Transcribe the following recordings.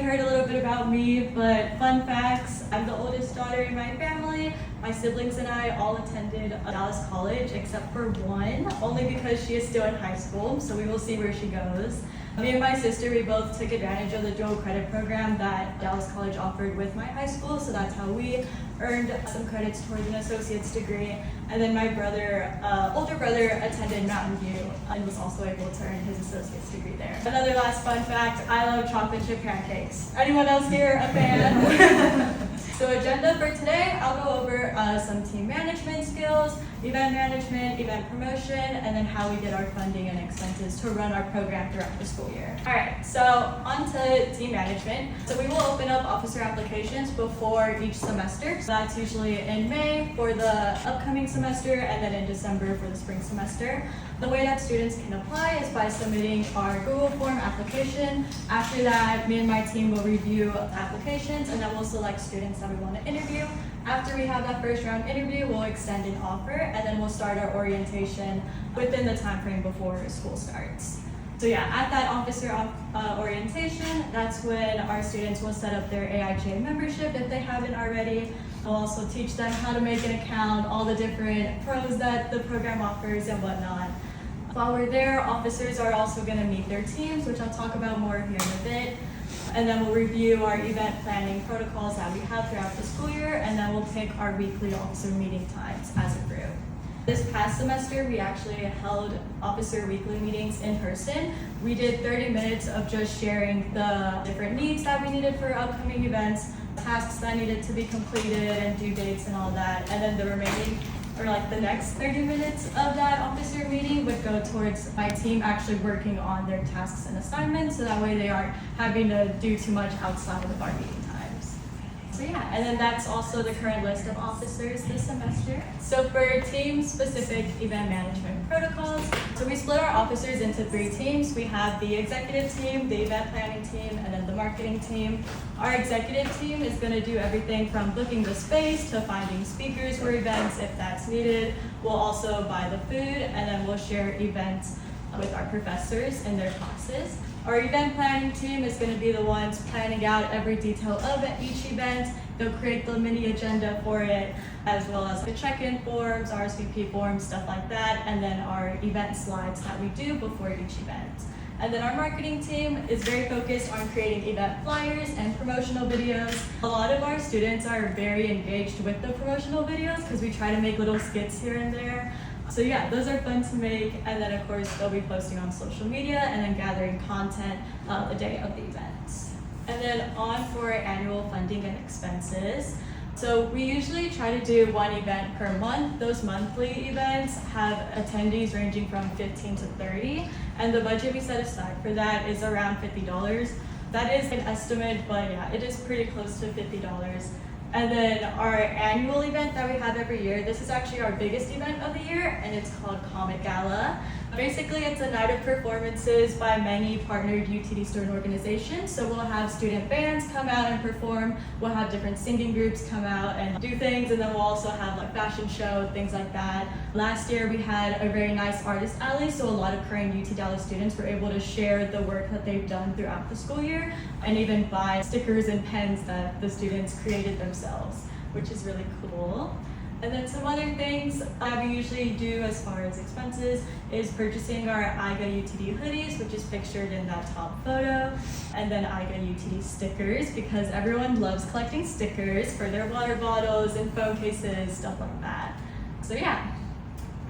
heard a little bit about me, but fun facts, I'm the oldest daughter in my family. My siblings and I all attended Dallas College except for one, only because she is still in high school, so we will see where she goes. Me and my sister, we both took advantage of the dual credit program that Dallas College offered with my high school, so that's how we earned some credits towards an associate's degree. And then my brother, older brother, attended Mountain View and was also able to earn his associate's degree there. Another last fun fact, I love chocolate chip pancakes. Anyone else here a fan? So agenda for today, I'll go over some team management skills, event management, event promotion, and then how we get our funding and expenses to run our program throughout the school year. All right, so on to team management. So we will open up officer applications before each semester. So that's usually in May for the upcoming semester and then in December for the spring semester. The way that students can apply is by submitting our Google form application. After that, me and my team will review applications and then we'll select students that we want to interview. After we have that first round interview, we'll extend an offer and then we'll start our orientation within the time frame before school starts. So yeah, at that officer orientation, that's when our students will set up their AIGA membership if they haven't already. We'll also teach them how to make an account, all the different pros that the program offers and whatnot. While we're there, officers are also going to meet their teams, which I'll talk about more here in a bit. And then we'll review our event planning protocols that we have throughout the school year, and then we'll pick our weekly officer meeting times as a group. This past semester, we actually held officer weekly meetings in person. We did 30 minutes of just sharing the different needs that we needed for upcoming events, tasks that needed to be completed and due dates and all that. And then the remaining, or like the next 30 minutes of that officer meeting would go towards my team actually working on their tasks and assignments, so that way they aren't having to do too much outside of our meeting times. So yeah, and then that's also the current list of officers this semester. So for team-specific event management protocols, so we split our officers into 3 teams. We have the executive team, the event planning team, and then the marketing team. Our executive team is going to do everything from booking the space to finding speakers for events if that's needed. We'll also buy the food, and then we'll share events with our professors in their classes. Our event planning team is going to be the ones planning out every detail of each event. They'll create the mini agenda for it, as well as the check-in forms, RSVP forms, stuff like that, and then our event slides that we do before each event. And then our marketing team is very focused on creating event flyers and promotional videos. A lot of our students are very engaged with the promotional videos because we try to make little skits here and there. So yeah, those are fun to make, and then of course they'll be posting on social media and then gathering content the day of the events. And then on for annual funding and expenses. So we usually try to do 1 event per month. Those monthly events have attendees ranging from 15 to 30, and the budget we set aside for that is around $50. That is an estimate, but yeah, it is pretty close to $50. And then our annual event that we have every year, this is actually our biggest event of the year, and it's called Comic Gala. Basically, it's a night of performances by many partnered UTD student organizations. So we'll have student bands come out and perform, we'll have different singing groups come out and do things, and then we'll also have like fashion show, things like that. Last year we had a very nice artist alley, so a lot of current UT Dallas students were able to share the work that they've done throughout the school year, and even buy stickers and pens that the students created themselves, which is really cool. And then some other things that we usually do as far as expenses is purchasing our AIGA UTD hoodies, which is pictured in that top photo, and then AIGA UTD stickers, because everyone loves collecting stickers for their water bottles and phone cases, stuff like that. So yeah.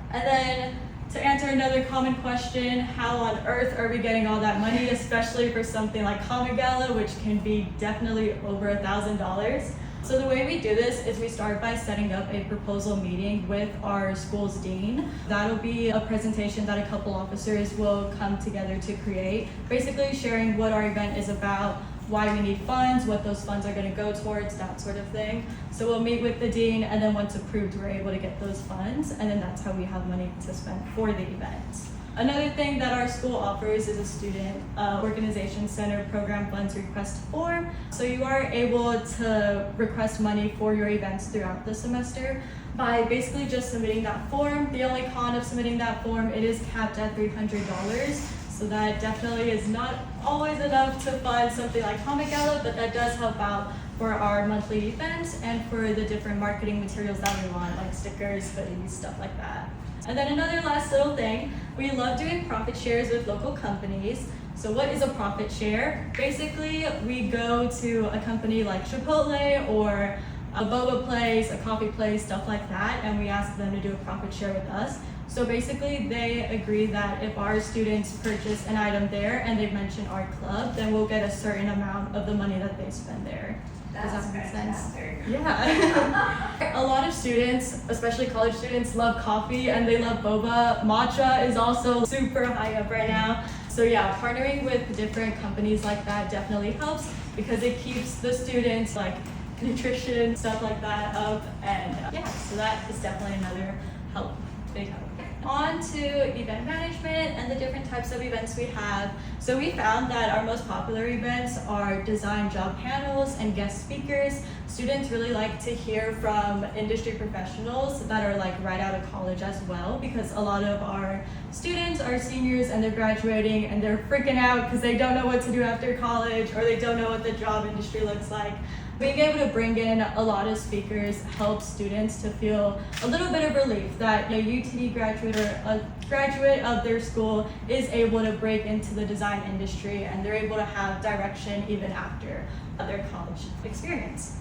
And then to answer another common question, how on earth are we getting all that money, especially for something like Comic Gala, which can be definitely over $1,000. So the way we do this is we start by setting up a proposal meeting with our school's dean. That'll be a presentation that a couple officers will come together to create, basically sharing what our event is about, why we need funds, what those funds are going to go towards, that sort of thing. So we'll meet with the dean, and then once approved, we're able to get those funds, and then that's how we have money to spend for the event. Another thing that our school offers is a student organization center program funds request form. So you are able to request money for your events throughout the semester by basically just submitting that form. The only con of submitting that form, it is capped at $300. So that definitely is not always enough to fund something like Comic Gala, but that does help out for our monthly events and for the different marketing materials that we want, like stickers, hoodies, stuff like that. And then another last little thing, we love doing profit shares with local companies. So what is a profit share? Basically, we go to a company like Chipotle or a boba place, a coffee place, stuff like that, and we ask them to do a profit share with us. So basically, they agree that if our students purchase an item there and they mention our club, then we'll get a certain amount of the money that they spend there. Does that make sense? Yeah. A lot of students, especially college students, love coffee and they love boba. Matcha is also super high up right now. So yeah, partnering with different companies like that definitely helps because it keeps the students like nutrition, stuff like that up. And yeah, so that is definitely another help, big help. On to event management and the different types of events we have. So we found that our most popular events are design job panels and guest speakers. Students really like to hear from industry professionals that are like right out of college as well, because a lot of our students are seniors and they're graduating and they're freaking out because they don't know what to do after college or they don't know what the job industry looks like. Being able to bring in a lot of speakers helps students to feel a little bit of relief that a UTD graduate or a graduate of their school is able to break into the design industry and they're able to have direction even after their college experience.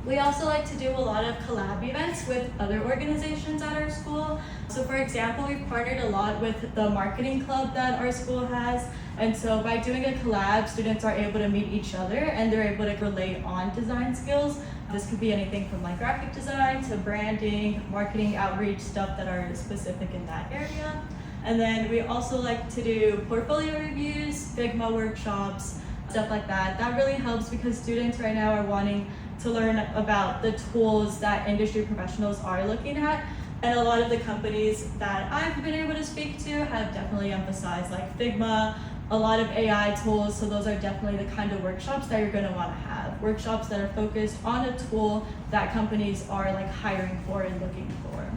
We also like to do a lot of collab events with other organizations at our school. So for example, we've partnered a lot with the marketing club that our school has. And so by doing a collab, students are able to meet each other and they're able to relate on design skills. This could be anything from like graphic design to branding, marketing, outreach, stuff that are specific in that area. And then we also like to do portfolio reviews, Figma workshops, stuff like that. That really helps because students right now are wanting to learn about the tools that industry professionals are looking at. And a lot of the companies that I've been able to speak to have definitely emphasized like Figma, a lot of AI tools, so those are definitely the kind of workshops that you're gonna wanna have. Workshops that are focused on a tool that companies are like hiring for and looking for.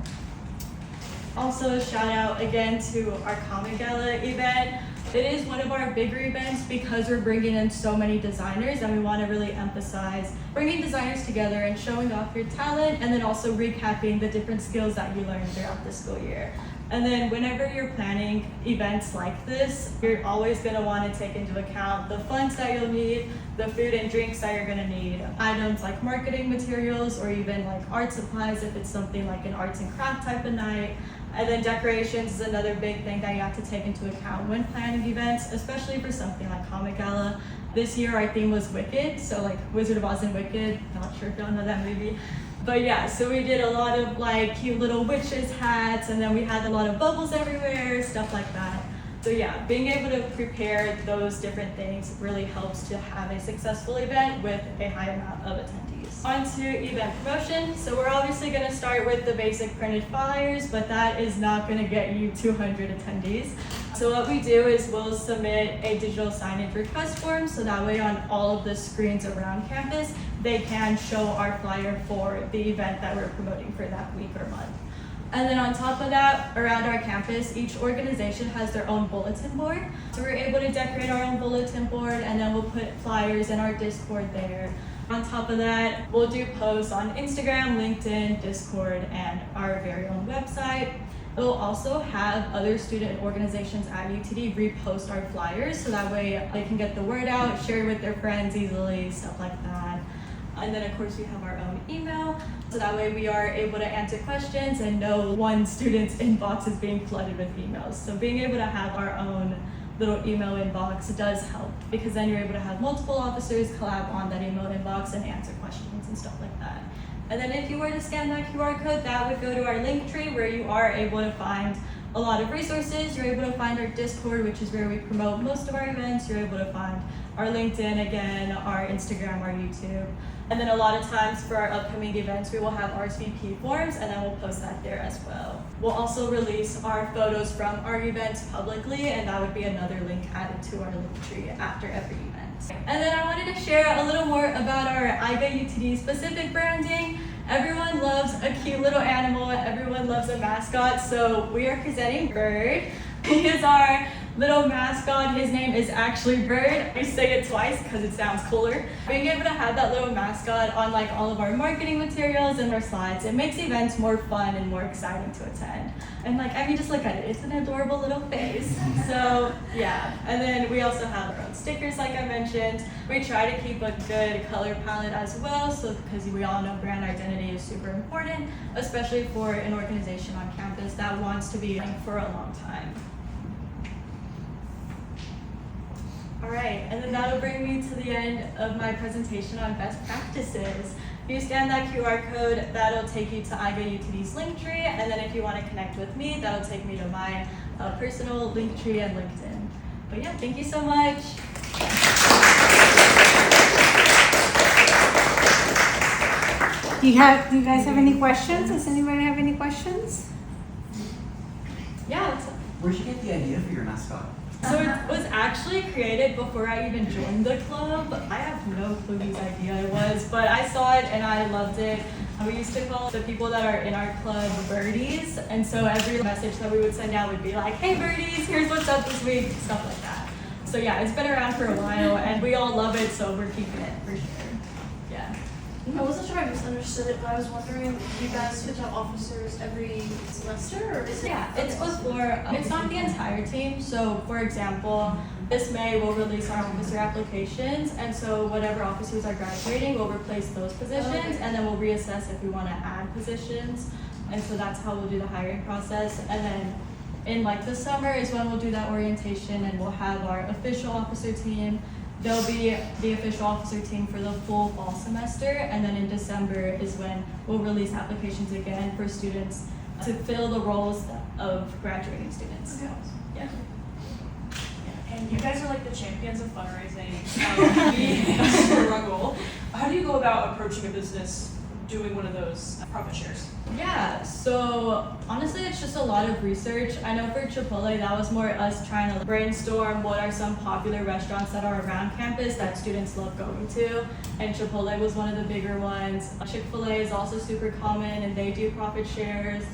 Also, shout out again to our Comic Gala event. It is one of our bigger events because we're bringing in so many designers and we want to really emphasize bringing designers together and showing off your talent and then also recapping the different skills that you learned throughout the school year. And then whenever you're planning events like this, you're always going to want to take into account the funds that you'll need, the food and drinks that you're going to need, items like marketing materials or even like art supplies if it's something like an arts and craft type of night. And then decorations is another big thing that you have to take into account when planning events, especially for something like Comic Gala. This year our theme was Wicked, so like Wizard of Oz and Wicked, not sure if y'all know that movie. But yeah, so we did a lot of like cute little witches hats and then we had a lot of bubbles everywhere, stuff like that. So yeah, being able to prepare those different things really helps to have a successful event with a high amount of attendees. On to event promotion. So we're obviously going to start with the basic printed flyers, but that is not going to get you 200 attendees. So what we do is we'll submit a digital signage request form so that way on all of the screens around campus, they can show our flyer for the event that we're promoting for that week or month. And then on top of that, around our campus, each organization has their own bulletin board. So we're able to decorate our own bulletin board and then we'll put flyers in our Discord there. On top of that, we'll do posts on Instagram, LinkedIn, Discord, and our very own website. We'll also have other student organizations at UTD repost our flyers so that way they can get the word out, share it with their friends easily, stuff like that. And then of course we have our own email, so that way we are able to answer questions and no one student's inbox is being flooded with emails. So being able to have our own little email inbox does help because then you're able to have multiple officers collab on that email inbox and answer questions and stuff like that. And then if you were to scan that QR code, that would go to our link tree where you are able to find a lot of resources. You're able to find our Discord, which is where we promote most of our events. You're able to find our LinkedIn again, our Instagram, our YouTube. And then a lot of times for our upcoming events, we will have RSVP forms and then we'll post that there as well. We'll also release our photos from our events publicly and that would be another link added to our link tree after every event. And then I wanted to share a little more about our AIGA UTD specific branding. Everyone loves a cute little animal, everyone loves a mascot, so we are presenting Bird. He is our little mascot. His name is actually Bird. I say it twice because it sounds cooler. Being able to have that little mascot on like all of our marketing materials and our slides, it makes events more fun and more exciting to attend. And like, I mean, just look at it. It's an adorable little face. So yeah. And then we also have our own stickers, like I mentioned. We try to keep a good color palette as well, so because we all know brand identity is super important, especially for an organization on campus that wants to be running for a long time. All right, and then that'll bring me to the end of my presentation on best practices. If you scan that QR code, that'll take you to AIGA UTD's Linktree, and then if you want to connect with me, that'll take me to my personal Linktree and LinkedIn. But yeah, thank you so much. Do you guys have any questions? Does anybody have any questions? Yeah. Where'd you get the idea for your mascot? So it was actually created before I even joined the club. I have no clue whose idea it was, but I saw it and I loved it. We used to call the people that are in our club birdies, and so every message that we would send out would be like, hey birdies, here's what's up this week, stuff like that. So yeah, it's been around for a while and we all love it, so we're keeping it for sure. Yeah. I wasn't sure I misunderstood it, but I was wondering, do you guys switch out officers every semester, or is it? Yeah, it's before, it's not the entire team. So for example, this May we'll release our officer applications, and so whatever officers are graduating, we'll replace those positions, and then we'll reassess if we want to add positions. And so that's how we'll do the hiring process. And then in like the summer is when we'll do that orientation, and we'll have our official officer team. There'll be the official officer team for the full fall semester, and then in December is when we'll release applications again for students to fill the roles of graduating students. Okay. Yeah. And you guys are like the champions of fundraising. We struggle. How do you go about approaching a business doing one of those profit shares? Yeah, so honestly, it's just a lot of research. I know for Chipotle, that was more us trying to brainstorm what are some popular restaurants that are around campus that students love going to. And Chipotle was one of the bigger ones. Chick-fil-A is also super common and they do profit shares.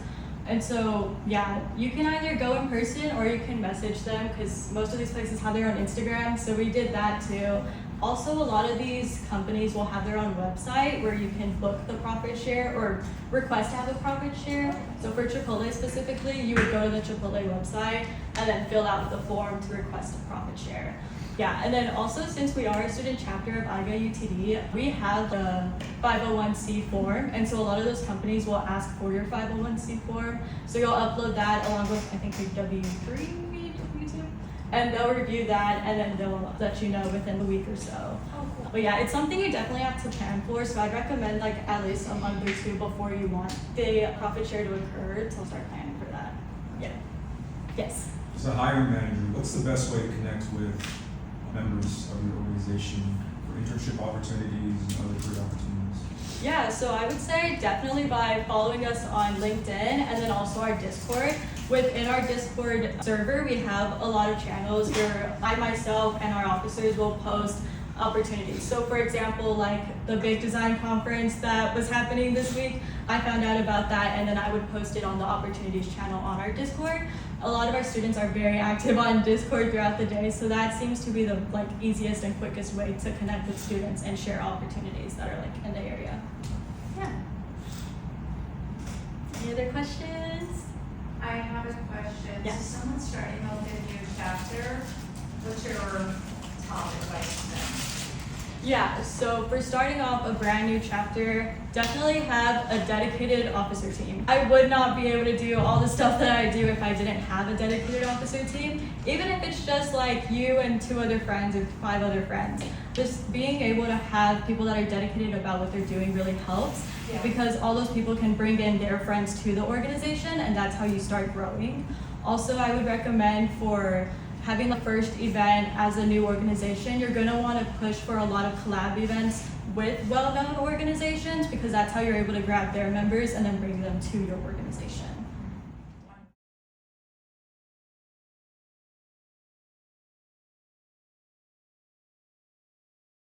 And so, yeah, you can either go in person or you can message them because most of these places have their own Instagram. So we did that too. Also, a lot of these companies will have their own website where you can book the profit share or request to have a profit share. So for Chipotle specifically, you would go to the Chipotle website and then fill out the form to request a profit share. Yeah, and then also since we are a student chapter of AIGA UTD, we have the 501c form, and so a lot of those companies will ask for your 501c form. So you'll upload that along with, I think, your W3. And they'll review that, and then they'll let you know within the week or so. Oh, cool. But yeah, it's something you definitely have to plan for, so I'd recommend like at least a month or two before you want the profit share to occur to start planning for that. Yeah. Yes? As a hiring manager, what's the best way to connect with members of your organization for internship opportunities and other career opportunities? Yeah, so I would say definitely by following us on LinkedIn and then also our Discord. Within our Discord server, we have a lot of channels where I myself and our officers will post opportunities. So for example, like the big design conference that was happening this week, I found out about that and then I would post it on the opportunities channel on our Discord. A lot of our students are very active on Discord throughout the day, so that seems to be the like easiest and quickest way to connect with students and share opportunities that are like in the area. Yeah. Any other questions? I have a question. Yes. So someone's starting out their new chapter. What's your top advice to them? Yeah, so for starting off a brand new chapter, definitely have a dedicated officer team. I would not be able to do all the stuff that I do if I didn't have a dedicated officer team, even if it's just like you and 2 other friends or 5 other friends. Just being able to have people that are dedicated about what they're doing really helps. Yeah. Because all those people can bring in their friends to the organization, and that's how you start growing. Also, I would recommend for having the first event as a new organization, you're gonna wanna push for a lot of collab events with well-known organizations because that's how you're able to grab their members and then bring them to your organization.